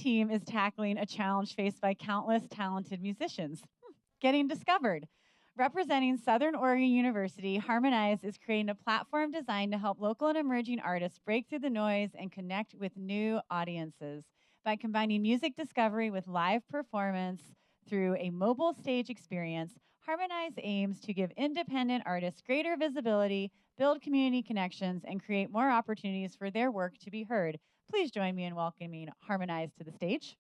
team is tackling a challenge faced by countless talented musicians: getting discovered. Representing Southern Oregon University, Harmonize is creating a platform designed to help local and emerging artists break through the noise and connect with new audiences. By combining music discovery with live performance through a mobile stage experience, Harmonize aims to give independent artists greater visibility, build community connections, and create more opportunities for their work to be heard. Please join me in welcoming Harmonize to the stage.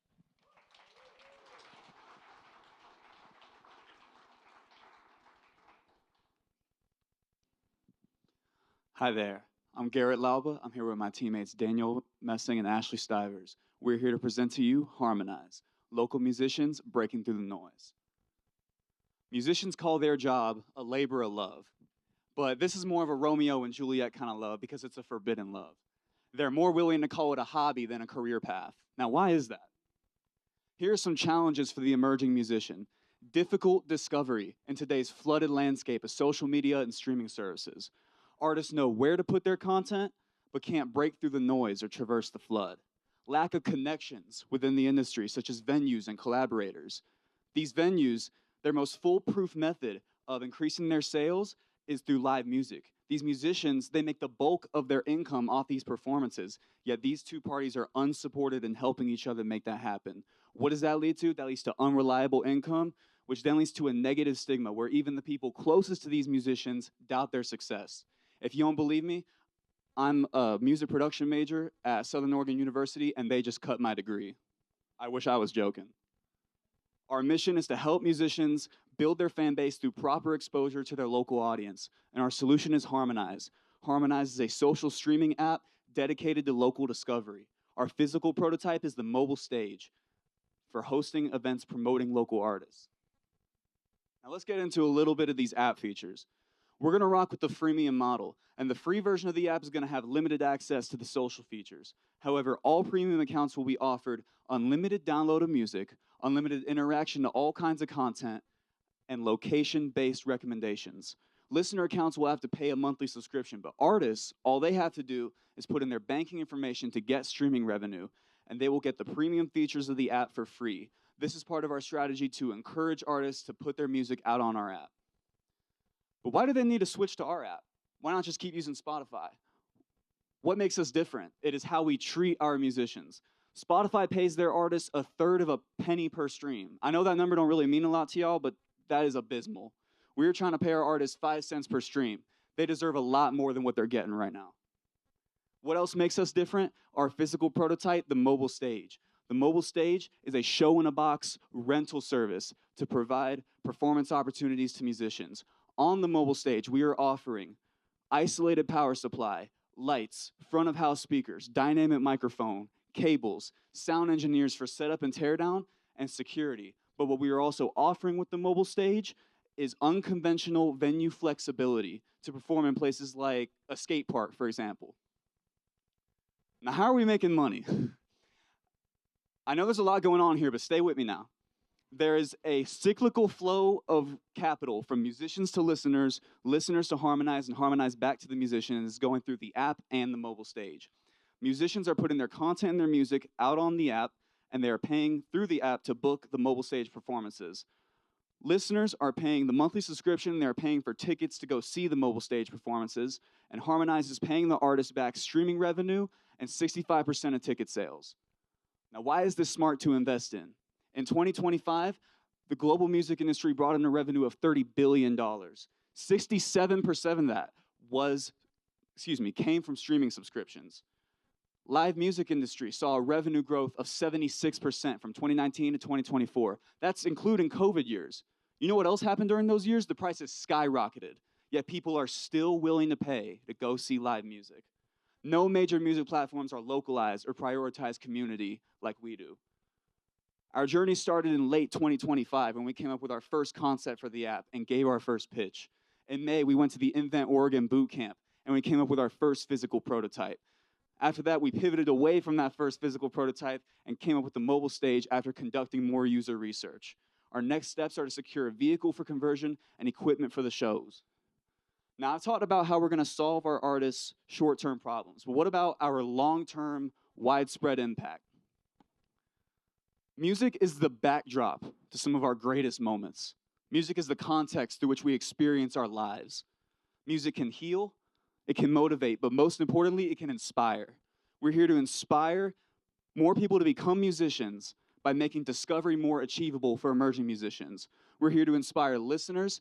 Hi there, I'm Garrett Lauba. I'm here with my teammates Daniel Messing and Ashley Stivers. We're here to present to you Harmonize, local musicians breaking through the noise. Musicians call their job a labor of love, but this is more of a Romeo and Juliet kind of love because it's a forbidden love. They're more willing to call it a hobby than a career path. Now, why is that? Here are some challenges for the emerging musician. Difficult discovery in today's flooded landscape of social media and streaming services. Artists know where to put their content, but can't break through the noise or traverse the flood. Lack of connections within the industry, such as venues and collaborators. These venues, their most foolproof method of increasing their sales is through live music. These musicians, they make the bulk of their income off these performances, yet these two parties are unsupported in helping each other make that happen. What does that lead to? That leads to unreliable income, which then leads to a negative stigma where even the people closest to these musicians doubt their success. If you don't believe me, I'm a music production major at Southern Oregon University, and they just cut my degree. I wish I was joking. Our mission is to help musicians build their fan base through proper exposure to their local audience, and our solution is Harmonize. Harmonize is a social streaming app dedicated to local discovery. Our physical prototype is the mobile stage for hosting events promoting local artists. Now let's get into a little bit of these app features. We're going to rock with the freemium model, and the free version of the app is going to have limited access to the social features. However, all premium accounts will be offered unlimited download of music, unlimited interaction to all kinds of content, and location-based recommendations. Listener accounts will have to pay a monthly subscription, but artists, all they have to do is put in their banking information to get streaming revenue, and they will get the premium features of the app for free. This is part of our strategy to encourage artists to put their music out on our app. But why do they need to switch to our app? Why not just keep using Spotify? What makes us different? It is how we treat our musicians. Spotify pays their artists a third of a penny per stream. I know that number don't really mean a lot to y'all, but that is abysmal. We're trying to pay our artists 5 cents per stream. They deserve a lot more than what they're getting right now. What else makes us different? Our physical prototype, the mobile stage. The mobile stage is a show-in-a-box rental service to provide performance opportunities to musicians. On the mobile stage, we are offering isolated power supply, lights, front-of-house speakers, dynamic microphone, cables, sound engineers for setup and teardown, and security. But what we are also offering with the mobile stage is unconventional venue flexibility to perform in places like a skate park, for example. Now, how are we making money? I know there's a lot going on here, but stay with me now. There is a cyclical flow of capital from musicians to listeners, listeners to Harmonize, and Harmonize back to the musicians going through the app and the mobile stage. Musicians are putting their content and their music out on the app, and they are paying through the app to book the mobile stage performances. Listeners are paying the monthly subscription, they're paying for tickets to go see the mobile stage performances, and Harmonize is paying the artist back streaming revenue and 65% of ticket sales. Now, why is this smart to invest in? In 2025, the global music industry brought in a revenue of $30 billion. 67% of that came from streaming subscriptions. Live music industry saw a revenue growth of 76% from 2019 to 2024. That's including COVID years. You know what else happened during those years? The prices skyrocketed, yet people are still willing to pay to go see live music. No major music platforms are localized or prioritize community like we do. Our journey started in late 2025 when we came up with our first concept for the app and gave our first pitch. In May, we went to the InventOR boot camp and we came up with our first physical prototype. After that, we pivoted away from that first physical prototype and came up with the mobile stage after conducting more user research. Our next steps are to secure a vehicle for conversion and equipment for the shows. Now, I've talked about how we're going to solve our artists' short-term problems, but what about our long-term, widespread impact? Music is the backdrop to some of our greatest moments. Music is the context through which we experience our lives. Music can heal, it can motivate, but most importantly, it can inspire. We're here to inspire more people to become musicians by making discovery more achievable for emerging musicians. We're here to inspire listeners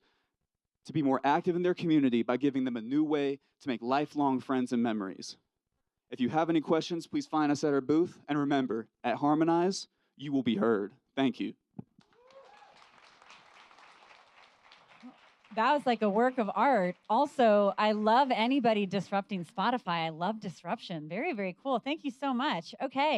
to be more active in their community by giving them a new way to make lifelong friends and memories. If you have any questions, please find us at our booth. And remember, at Harmonize, you will be heard. Thank you. That was like a work of art. Also, I love anybody disrupting Spotify. I love disruption. Very, very cool. Thank you so much. Okay.